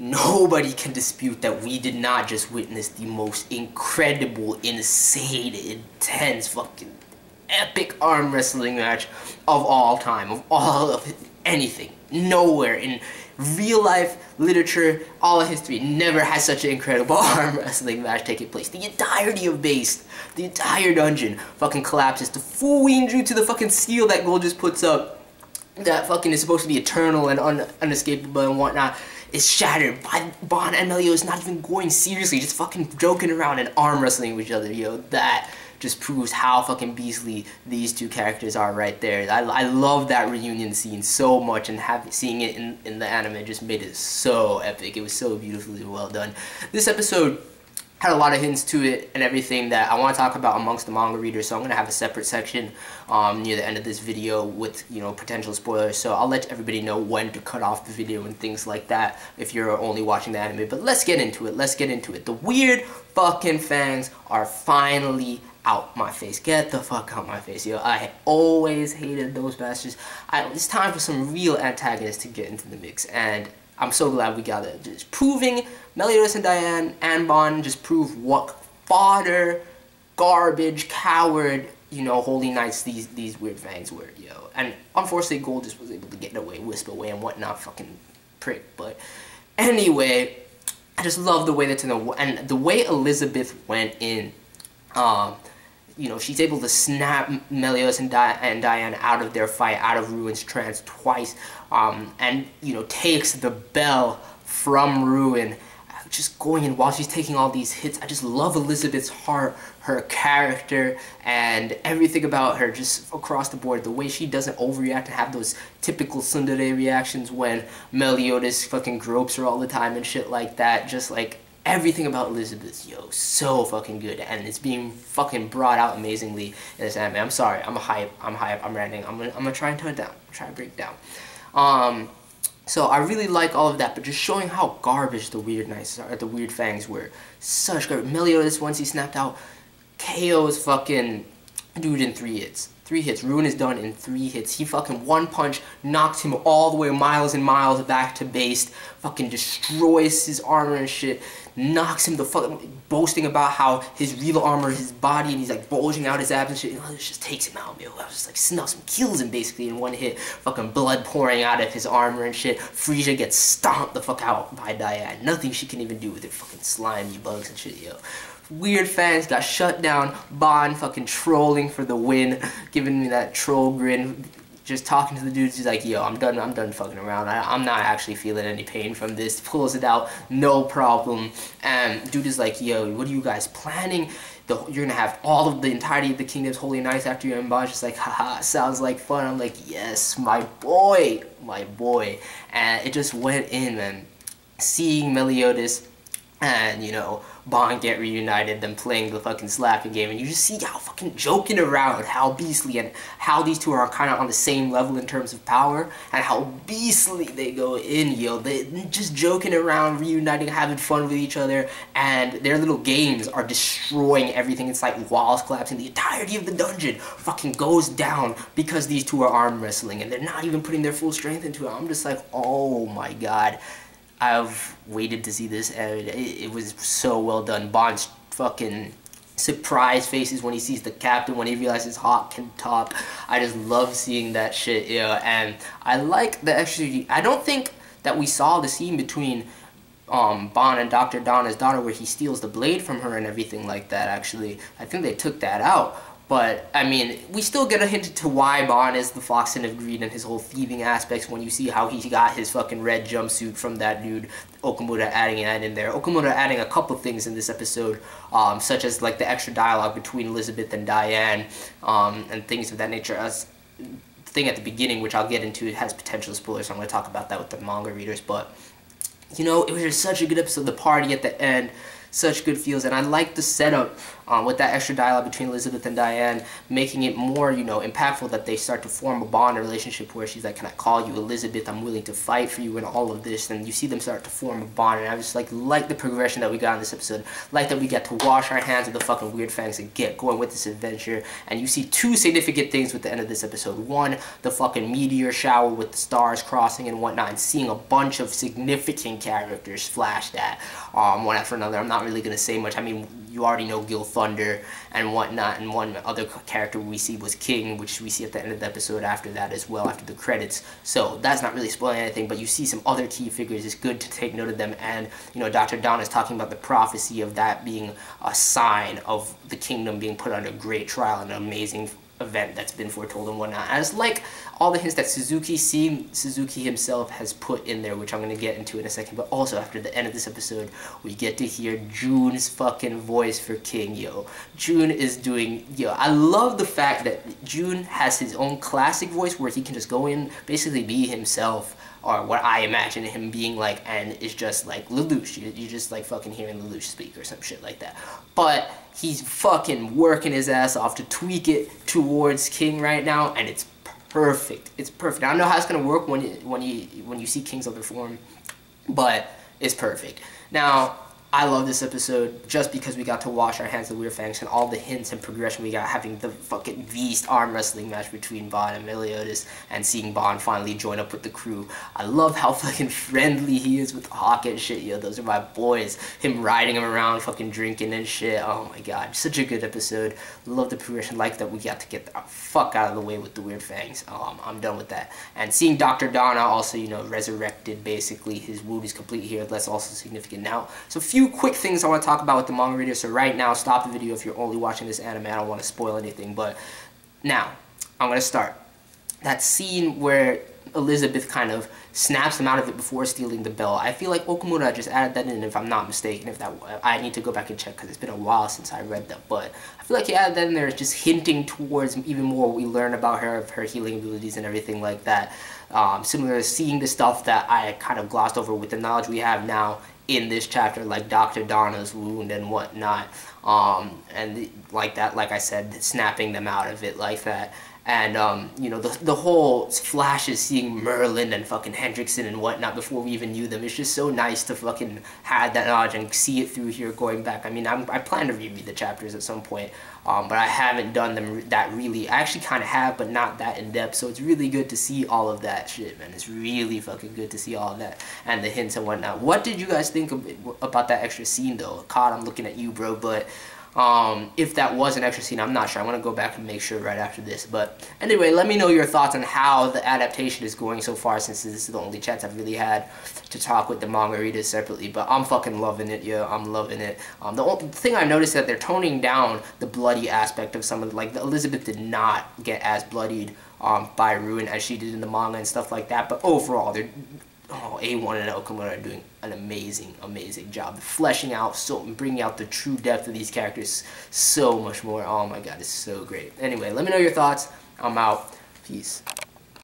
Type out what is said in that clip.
nobody can dispute that we did not just witness the most incredible, insane, intense, fucking epic arm wrestling match of all time, of all of anything. Nowhere in real life literature, all of history, never has such an incredible arm wrestling match taking place. The entirety of base, the entire dungeon fucking collapses. The full Weenju to the fucking seal that Gold just puts up, that fucking is supposed to be eternal and unescapable and whatnot, is shattered by Ban and Meliodas not even going seriously, just fucking joking around and arm wrestling with each other, yo. That just proves how fucking beastly these two characters are right there. I love that reunion scene so much, and seeing it in the anime just made it so epic. It was so beautifully well done. This episode had a lot of hints to it and everything that I want to talk about amongst the manga readers, so I'm going to have a separate section near the end of this video with, you know, potential spoilers, so I'll let everybody know when to cut off the video and things like that if you're only watching the anime. But let's get into it, The weird fucking Fangs are finally out my face. Get the fuck out my face, yo. I always hated those bastards. It's time for some real antagonists to get into the mix, and I'm so glad we got it. Just proving Meliodas and Diane and Ban just prove what fodder, garbage, coward, you know, holy knights these weird Fangs were, yo. And unfortunately, Gold just was able to get away, wisp away, and whatnot, fucking prick. But anyway, I just love the way that's in and the way Elizabeth went in. You know, she's able to snap Meliodas and Diane out of their fight, out of Ruin's trance twice, and, you know, takes the bell from Ruin, just going in while she's taking all these hits. I just love Elizabeth's heart, her character, and everything about her just across the board. The way she doesn't overreact and have those typical tsundere reactions when Meliodas fucking gropes her all the time and shit like that. Just like everything about Elizabeth, yo, so fucking good, and it's being fucking brought out amazingly in this anime. I'm sorry, I'm hype, I'm ranting, I'm gonna try and tone it down, try to break it down. So I really like all of that, but just showing how garbage the weird knights are, the weird Fangs were. Such garbage. Meliodas, once he snapped out, KO's fucking dude in 3 hits. 3 hits. Ruin is done in 3 hits. He fucking one punch knocks him all the way miles and miles back to base. Fucking destroys his armor and shit. Knocks him the fuck, boasting about how his real armor is his body and he's like bulging out his abs and shit. You know, it just takes him out, yo. I was just like snuffs him, kills him basically in 1 hit. Fucking blood pouring out of his armor and shit. Frisia gets stomped the fuck out by Diane. Nothing she can even do with her fucking slimy bugs and shit, yo. Weird Fangs got shut down. Ban fucking trolling for the win, giving me that troll grin, just talking to the dudes. He's like, yo, I'm done fucking around. I'm not actually feeling any pain from this. Pulls it out, no problem. And dude is like, yo, what are you guys planning? You're gonna have all of the entirety of the kingdom's holy knights after you. And Ban's just like, haha, sounds like fun. I'm like, yes, my boy. And it just went in, man. Seeing Meliodas and, you know, Ban get reunited, them playing the fucking slapping game, and you just see how fucking joking around, how beastly, and how these two are kind of on the same level in terms of power, and how beastly they go in, yo. They just joking around, reuniting, having fun with each other, and their little games are destroying everything. It's like walls collapsing. The entirety of the dungeon fucking goes down because these two are arm wrestling, and they're not even putting their full strength into it. I'm just like, oh my god. I've waited to see this, and it was so well done. Ban's fucking surprise faces when he sees the captain, when he realizes Hawk can talk. I just love seeing that shit, yeah. And I like the extra. I don't think that we saw the scene between Ban and Dr. Donna's daughter where he steals the blade from her and everything like that, actually. I think they took that out. But, I mean, we still get a hint to why Ban is the Foxen of Greed and his whole thieving aspects when you see how he got his fucking red jumpsuit from that dude, Okamura adding that in there. Okamura adding a couple things in this episode, such as, like, the extra dialogue between Elizabeth and Diane, and things of that nature. As the thing at the beginning, which I'll get into, it has potential spoilers, so I'm going to talk about that with the manga readers. But, you know, it was just such a good episode. The party at the end, such good feels. And I like the setup with that extra dialogue between Elizabeth and Diane, making it more, you know, impactful that they start to form a bond, a relationship where she's like, can I call you Elizabeth? I'm willing to fight for you and all of this. And you see them start to form a bond. And I just like the progression that we got in this episode. Like that we get to wash our hands of the fucking weird Fangs and get going with this adventure. And you see two significant things with the end of this episode. One, the fucking meteor shower with the stars crossing and whatnot, and seeing a bunch of significant characters flashed at one after another. I'm not really going to say much. I mean, you already know Gil Thunder and whatnot, and one other character we see was King, which we see at the end of the episode after that as well, after the credits. So that's not really spoiling anything, but you see some other key figures. It's good to take note of them. And, you know, Dr. Don is talking about the prophecy of that being a sign of the kingdom being put under great trial, an amazing event that's been foretold and whatnot. I just like all the hints that Suzuki himself has put in there, which I'm going to get into in a second. But also, after the end of this episode, we get to hear Jun's fucking voice for King, yo. Jun is doing, yo, I love the fact that Jun has his own classic voice where he can just go in, basically be himself, or what I imagine him being like, and it's just like Lelouch. You're just like fucking hearing Lelouch speak or some shit like that. But he's fucking working his ass off to tweak it towards King right now, and it's perfect. It's perfect. I don't know how it's gonna work when you see King's other form, but it's perfect. Now, I love this episode just because we got to wash our hands of the weird Fangs and all the hints and progression we got, having the fucking beast arm wrestling match between Ban and Meliodas, and seeing Ban finally join up with the crew. I love how fucking friendly he is with Hawk and shit, yo. Those are my boys. Him riding him around, fucking drinking and shit. Oh my god, such a good episode. Love the progression. Like that we got to get the fuck out of the way with the weird Fangs. I'm done with that. And seeing Dr. Donna also, you know, resurrected, basically. His wound is complete here. That's also significant. Now, so a few quick things I want to talk about with the manga reader. So right now, stop the video if you're only watching this anime. I don't want to spoil anything, but now I'm going to start. That scene where Elizabeth kind of snaps him out of it before stealing the bell. I feel like Okamura just added that in, if I'm not mistaken. If that, I need to go back and check because it's been a while since I read that. But I feel like he added that in there, just hinting towards even more what we learn about her, of her healing abilities and everything like that. Similar to seeing the stuff that I kind of glossed over with the knowledge we have now in this chapter, like Dr. Donna's wound and whatnot, like that, like I said, snapping them out of it like that. And, you know, the whole flashes seeing Merlin and fucking Hendrickson and whatnot before we even knew them. It's just so nice to fucking have that knowledge and see it through here going back. I mean, I plan to reread the chapters at some point, but I haven't done them that really. I actually kind of have, but not that in depth. So it's really good to see all of that shit, man. It's really fucking good to see all of that and the hints and whatnot. What did you guys think about that extra scene, though? Cod, I'm looking at you, bro, but if that was an extra scene, I'm not sure. I'm going to go back and make sure right after this. But anyway, let me know your thoughts on how the adaptation is going so far, since this is the only chance I've really had to talk with the manga readers separately. But I'm fucking loving it, yeah. I'm loving it. The only thing I noticed is that they're toning down the bloody aspect of some of the, like, Elizabeth did not get as bloodied by Ruin as she did in the manga and stuff like that. But overall, they're A1 and Okamura are doing an amazing, amazing job fleshing out, bringing out the true depth of these characters so much more. Oh my god, it's so great. Anyway, let me know your thoughts. I'm out. Peace.